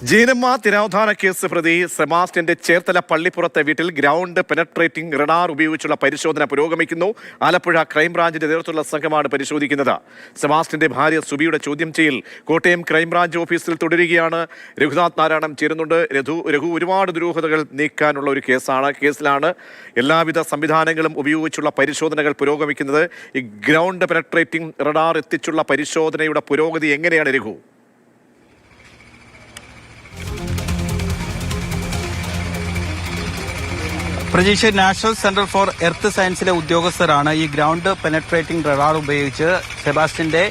ജീനമ്മ തിരോധാന case പ്രതി സെബാസ്റ്റ്യന്റെ ചേർത്തല പള്ളിപ്പുറത്തെ വീട്ടിൽ ground penetrating radar ഉപയോഗിച്ചുള്ള പരിശോധന പുരോഗമിക്കുന്നു. ആലപ്പുഴ ക്രൈംബ്രാഞ്ചിന്റെ നേതൃത്വത്തിലുള്ള സംഘമാണ് പരിശോധിക്കുന്നത്. സെബാസ്റ്റ്യന്റെ ഭാര്യ സുബിയുടെ ചോദ്യം ചെയ്യൽ കോട്ടയം ക്രൈംബ്രാഞ്ച് ഓഫീസിൽ തുടരുകയാണ്. രഘുനാഥ് നാരായണൻ ചേരുന്നുണ്ട്. രഘു, ഒരുപാട് ദുരൂഹതകൾ നീക്കാനുള്ള ഒരു കേസിലാണ് എല്ലാവിധ സംവിധാനങ്ങളും ഉപയോഗിച്ചുള്ള പരിശോധനകൾ പുരോഗമിക്കുന്നത്. ഈ ഗ്രൗണ്ട് പെനട്രേറ്റിംഗ് റഡാർ എത്തിച്ചുള്ള പരിശോധനയുടെ പുരോഗതി എങ്ങനെയാണ് Raghu? Prajeesh, national centre for earth സയൻസിലെ ഉദ്യോഗസ്ഥരാണ് ഈ ഗ്രൗണ്ട് പെനട്രേറ്റിംഗ് റഡാർ ഉപയോഗിച്ച് സെബാസ്റ്റ്യന്റെ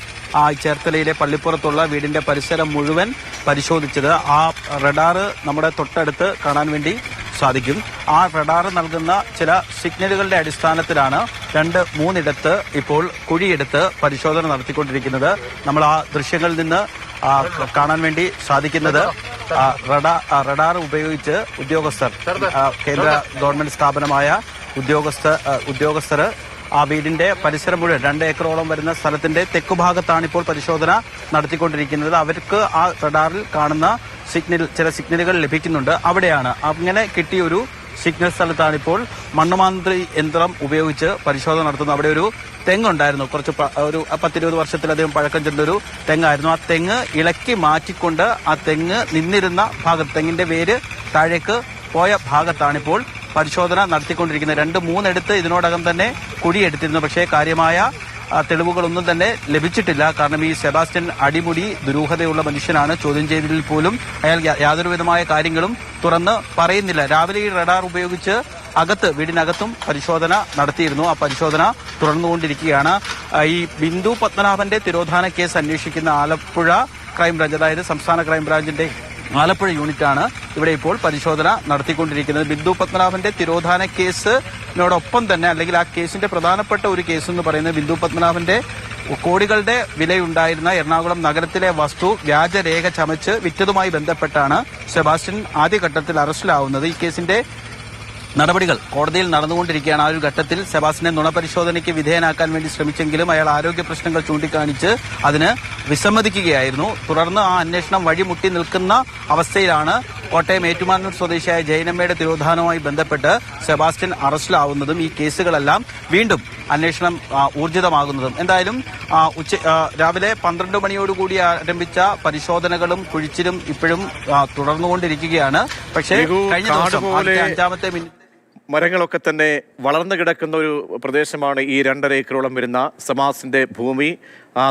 ചേർത്തലയിലെ പള്ളിപ്പുറത്തുള്ള വീടിന്റെ പരിസരം മുഴുവൻ പരിശോധിച്ചത്. ആ റഡാർ നമ്മുടെ തൊട്ടടുത്ത് കാണാൻ വേണ്ടി സാധിക്കും. ആ റഡാർ നൽകുന്ന ചില സിഗ്നലുകളുടെ അടിസ്ഥാനത്തിലാണ് 2-3 ഇപ്പോൾ കുഴിയെടുത്ത് പരിശോധന നടത്തിക്കൊണ്ടിരിക്കുന്നത്. നമ്മൾ ആ ദൃശ്യങ്ങളിൽ നിന്ന് കാണാൻ വേണ്ടി സാധിക്കുന്നത് റഡാർ ഉപയോഗിച്ച് ഉദ്യോഗസ്ഥർ, കേന്ദ്ര ഗവൺമെന്റ് സ്ഥാപനമായ ഉദ്യോഗസ്ഥർ ആ വീടിന്റെ പരിസരം മുഴുവൻ 2 ഏക്കറോളം വരുന്ന സ്ഥലത്തിന്റെ തെക്കുഭാഗത്താണ് ഇപ്പോൾ പരിശോധന നടത്തിക്കൊണ്ടിരിക്കുന്നത്. അവർക്ക് ആ റഡാറിൽ കാണുന്ന ചില സിഗ്നലുകൾ ലഭിക്കുന്നുണ്ട്. അവിടെയാണ് അങ്ങനെ കിട്ടിയൊരു സിഗ്നൽ സ്ഥലത്താണ് ഇപ്പോൾ മണ്ണുമാന്തി യന്ത്രം ഉപയോഗിച്ച് പരിശോധന നടത്തുന്നത്. അവിടെ ഒരു തെങ്ങുണ്ടായിരുന്നു, ഒരു 10-20 വർഷത്തിലധികം പഴക്കം ചെന്നൊരു തെങ്ങായിരുന്നു. ആ തെങ്ങ് ഇളക്കി മാറ്റിക്കൊണ്ട് ആ തെങ്ങ് നിന്നിരുന്ന ഭാഗത്ത്, തെങ്ങിന്റെ വേര് താഴേക്ക് പോയ ഭാഗത്താണിപ്പോൾ പരിശോധന നടത്തിക്കൊണ്ടിരിക്കുന്നത്. 2-3 ഇതിനോടകം തന്നെ കുഴിയെടുത്തിരുന്നു. പക്ഷേ കാര്യമായ തെളിവുകളൊന്നും തന്നെ ലഭിച്ചിട്ടില്ല. കാരണം ഈ സെബാസ്റ്റ്യൻ അടിമുടി ദുരൂഹതയുള്ള മനുഷ്യനാണ്. ചോദ്യം ചെയ്തതിൽ പോലും അയാൾ യാതൊരുവിധമായ കാര്യങ്ങളും തുറന്ന് പറയുന്നില്ല. രാവിലെ ഈ റഡാർ ഉപയോഗിച്ച് വീടിനകത്തും പരിശോധന നടത്തിയിരുന്നു. ആ പരിശോധന തുടർന്നുകൊണ്ടിരിക്കുകയാണ്. ഈ ബിന്ദു പത്മനാഭന്റെ തിരോധാന കേസ് അന്വേഷിക്കുന്ന ആലപ്പുഴ ക്രൈംബ്രാഞ്ച്, അതായത് സംസ്ഥാന ക്രൈംബ്രാഞ്ചിന്റെ ആലപ്പുഴ യൂണിറ്റാണ് ഇവിടെ ഇപ്പോൾ പരിശോധന നടത്തിക്കൊണ്ടിരിക്കുന്നത്. ബിന്ദു പത്മനാഭന്റെ തിരോധാന കേസിനോടൊപ്പം തന്നെ, അല്ലെങ്കിൽ ആ കേസിന്റെ പ്രധാനപ്പെട്ട ഒരു കേസ് എന്ന് പറയുന്നത് ബിന്ദു പത്മനാഭന്റെ കോടികളുടെ വിലയുണ്ടായിരുന്ന എറണാകുളം നഗരത്തിലെ വസ്തു വ്യാജരേഖ ചമച്ച് വിറ്റതുമായി ബന്ധപ്പെട്ടാണ് സെബാസ്റ്റ്യൻ ആദ്യഘട്ടത്തിൽ അറസ്റ്റിലാവുന്നത്. ഈ കേസിന്റെ നടപടികൾ കോടതിയിൽ നടന്നുകൊണ്ടിരിക്കുകയാണ്. ആ ഒരു ഘട്ടത്തിൽ സെബാസ്റ്റ്യനെ നുണപരിശോധനയ്ക്ക് വിധേയനാക്കാൻ വേണ്ടി ശ്രമിച്ചെങ്കിലും അയാൾ ആരോഗ്യ പ്രശ്നങ്ങൾ ചൂണ്ടിക്കാണിച്ച് അതിന് വിസമ്മതിക്കുകയായിരുന്നു. തുടർന്ന് ആ അന്വേഷണം വഴിമുട്ടി നിൽക്കുന്ന അവസ്ഥയിലാണ് കോട്ടയം ഏറ്റുമാനൂർ സ്വദേശിയായ ജൈനമ്മയുടെ തിരോധാനവുമായി ബന്ധപ്പെട്ട് സെബാസ്റ്റ്യൻ അറസ്റ്റിലാവുന്നതും ഈ കേസുകളെല്ലാം വീണ്ടും അന്വേഷണം ഊർജിതമാകുന്നതും. എന്തായാലും രാവിലെ 12 മണിയോടുകൂടി ആരംഭിച്ച പരിശോധനകളും കുഴിച്ചിലും ഇപ്പോഴും തുടർന്നുകൊണ്ടിരിക്കുകയാണ്. പക്ഷേ കഴിഞ്ഞ ദിവസം 5-ാമത്തെ മിനിറ്റ് മരങ്ങളൊക്കെ തന്നെ വളർന്നു കിടക്കുന്ന ഒരു പ്രദേശമാണ് ഈ 2.5 ഏക്കറോളം വരുന്ന സെബാസ്റ്റ്യന്റെ ഭൂമി,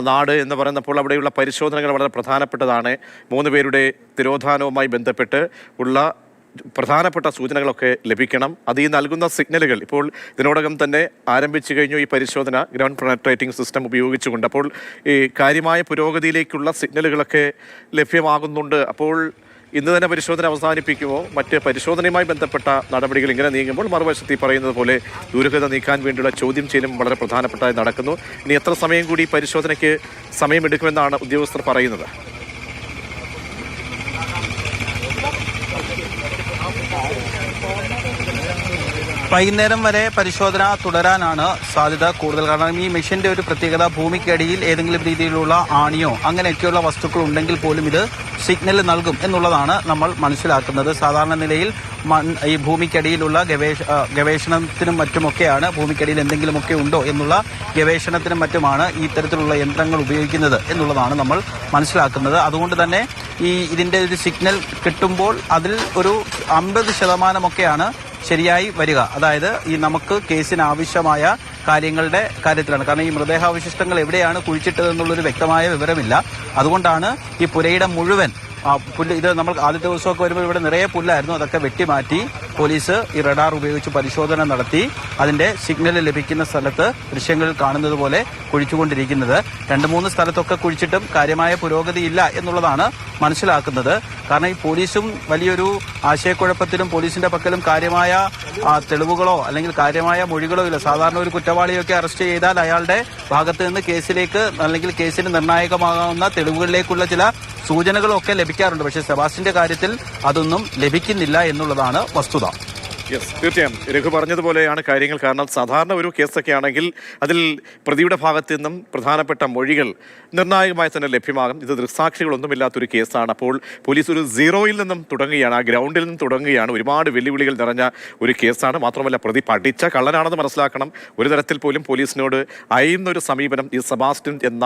നാട് എന്ന് പറയുന്നപ്പോൾ അവിടെയുള്ള പരിശോധനകൾ വളരെ പ്രധാനപ്പെട്ടതാണ്. 3 പേരുടെ തിരോധാനവുമായി ബന്ധപ്പെട്ട് ഉള്ള പ്രധാനപ്പെട്ട സൂചനകളൊക്കെ ലഭിക്കണം. അത് ഈ നൽകുന്ന സിഗ്നലുകൾ ഇപ്പോൾ ഇതിനോടകം തന്നെ ആരംഭിച്ചു കഴിഞ്ഞു. ഈ പരിശോധന ഗ്രൗണ്ട് പെനട്രേറ്റിംഗ് സിസ്റ്റം ഉപയോഗിച്ചുകൊണ്ട് അപ്പോൾ ഈ കാര്യമായ പുരോഗതിയിലേക്കുള്ള സിഗ്നലുകളൊക്കെ ലഭ്യമാകുന്നുണ്ട്. അപ്പോൾ ഇന്ന് തന്നെ പരിശോധന അവസാനിപ്പിക്കുമോ? മറ്റ് പരിശോധനയുമായി ബന്ധപ്പെട്ട നടപടികൾ ഇങ്ങനെ നീങ്ങുമ്പോൾ മറുവശത്ത് പറയുന്നത് പോലെ ദുരൂഹത നീക്കാൻ വേണ്ടിയുള്ള ചോദ്യം ചെയ്യലും വളരെ പ്രധാനപ്പെട്ടതായി നടക്കുന്നു. ഇനി എത്ര സമയം കൂടി പരിശോധനയ്ക്ക് സമയമെടുക്കുമെന്നാണ് ഉദ്യോഗസ്ഥർ പറയുന്നത്? വൈകുന്നേരം വരെ പരിശോധന തുടരാനാണ് സാധ്യത കൂടുതൽ. കാരണം ഈ മെഷീന്റെ ഒരു പ്രത്യേകത, ഭൂമിക്കടിയിൽ ഏതെങ്കിലും രീതിയിലുള്ള ആണിയോ അങ്ങനെയൊക്കെയുള്ള വസ്തുക്കൾ ഉണ്ടെങ്കിൽ പോലും ഇത് സിഗ്നൽ നൽകും എന്നുള്ളതാണ് നമ്മൾ മനസ്സിലാക്കുന്നത്. സാധാരണ നിലയിൽ ഈ ഭൂമിക്കടിയിലുള്ള ഗവേഷണത്തിനും മറ്റുമൊക്കെയാണ്, ഭൂമിക്കടിയിൽ എന്തെങ്കിലുമൊക്കെ ഉണ്ടോ എന്നുള്ള ഗവേഷണത്തിനും മറ്റുമാണ് ഈ ഇത്തരത്തിലുള്ള യന്ത്രങ്ങൾ ഉപയോഗിക്കുന്നത് എന്നുള്ളതാണ് നമ്മൾ മനസ്സിലാക്കുന്നത്. അതുകൊണ്ട് തന്നെ ഇതിന്റെ ഒരു സിഗ്നൽ കിട്ടുമ്പോൾ അതിൽ ഒരു 50% ശരിയായി വരിക. അതായത് ഈ നമുക്ക് കേസിന് ആവശ്യമായ കാര്യങ്ങളുടെ കാര്യത്തിലാണ്. കാരണം ഈ മൃതദേഹാവശിഷ്ടങ്ങൾ എവിടെയാണ് കുഴിച്ചിട്ടതെന്നുള്ളൊരു വ്യക്തമായ വിവരമില്ല. അതുകൊണ്ടാണ് ഈ പുരയിടം മുഴുവൻ പുല്ല്, ഇത് നമ്മൾ ആദ്യത്തെ ദിവസമൊക്കെ വരുമ്പോൾ ഇവിടെ നിറയെ പുല്ലായിരുന്നു, അതൊക്കെ വെട്ടിമാറ്റി പോലീസ് ഈ റഡാർ ഉപയോഗിച്ച് പരിശോധന നടത്തി അതിന്റെ സിഗ്നൽ ലഭിക്കുന്ന സ്ഥലത്ത് ദൃശ്യങ്ങളിൽ കാണുന്നത് പോലെ കുഴിച്ചുകൊണ്ടിരിക്കുന്നത്. 2-3 സ്ഥലത്തൊക്കെ കുഴിച്ചിട്ടും കാര്യമായ പുരോഗതിയില്ല എന്നുള്ളതാണ് മനസ്സിലാക്കുന്നത്. കാരണം ഈ പോലീസും വലിയൊരു ആശയക്കുഴപ്പത്തിലും പോലീസിന്റെ പക്കലും കാര്യമായ തെളിവുകളോ അല്ലെങ്കിൽ കാര്യമായ മൊഴികളോ ഇല്ല. സാധാരണ ഒരു കുറ്റവാളിയൊക്കെ അറസ്റ്റ് ചെയ്താൽ അയാളുടെ ഭാഗത്ത് നിന്ന് കേസിലേക്ക് അല്ലെങ്കിൽ കേസിന് നിർണായകമാകാവുന്ന തെളിവുകളിലേക്കുള്ള ചില സൂചനകളൊക്കെ ലഭിക്കാറുണ്ട്. പക്ഷേ സെബാസ്റ്റ്യന്റെ കാര്യത്തിൽ അതൊന്നും ലഭിക്കുന്നില്ല എന്നുള്ളതാണ് വസ്തുത. യെസ്, തീർച്ചയായും രഘു പറഞ്ഞതുപോലെയാണ് കാര്യങ്ങൾ. കാരണം സാധാരണ ഒരു കേസൊക്കെ ആണെങ്കിൽ അതിൽ പ്രതിയുടെ ഭാഗത്തു നിന്നും പ്രധാനപ്പെട്ട മൊഴികൾ നിർണായകമായി തന്നെ ലഭ്യമാകും. ഇത് ദൃക്സാക്ഷികളൊന്നുമില്ലാത്തൊരു കേസാണ്. അപ്പോൾ പോലീസ് ഒരു സീറോയിൽ നിന്നും തുടങ്ങുകയാണ്, ആ ഗ്രൗണ്ടിൽ നിന്നും തുടങ്ങുകയാണ്. ഒരുപാട് വെല്ലുവിളികൾ നിറഞ്ഞ ഒരു കേസാണ്. മാത്രമല്ല പ്രതി പഠിച്ച കള്ളനാണെന്ന് മനസ്സിലാക്കണം. ഒരു തരത്തിൽ പോലും പോലീസിനോട് അയയുന്നൊരു സമീപനം ഈ സെബാസ്റ്റ്യൻ എന്ന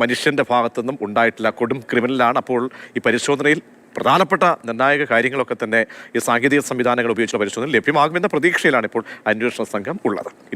മനുഷ്യന്റെ ഭാഗത്തു നിന്നും ഉണ്ടായിട്ടില്ല. കൊടും ക്രിമിനലാണ്. അപ്പോൾ ഈ പരിശോധനയിൽ പ്രധാനപ്പെട്ട നിർണായക കാര്യങ്ങളൊക്കെ തന്നെ ഈ സാങ്കേതിക സംവിധാനങ്ങൾ ഉപയോഗിച്ചുള്ള പരിശോധന ലഭ്യമാകുമെന്ന പ്രതീക്ഷയിലാണ് ഇപ്പോൾ അന്വേഷണ സംഘം ഉള്ളത്. ഇനി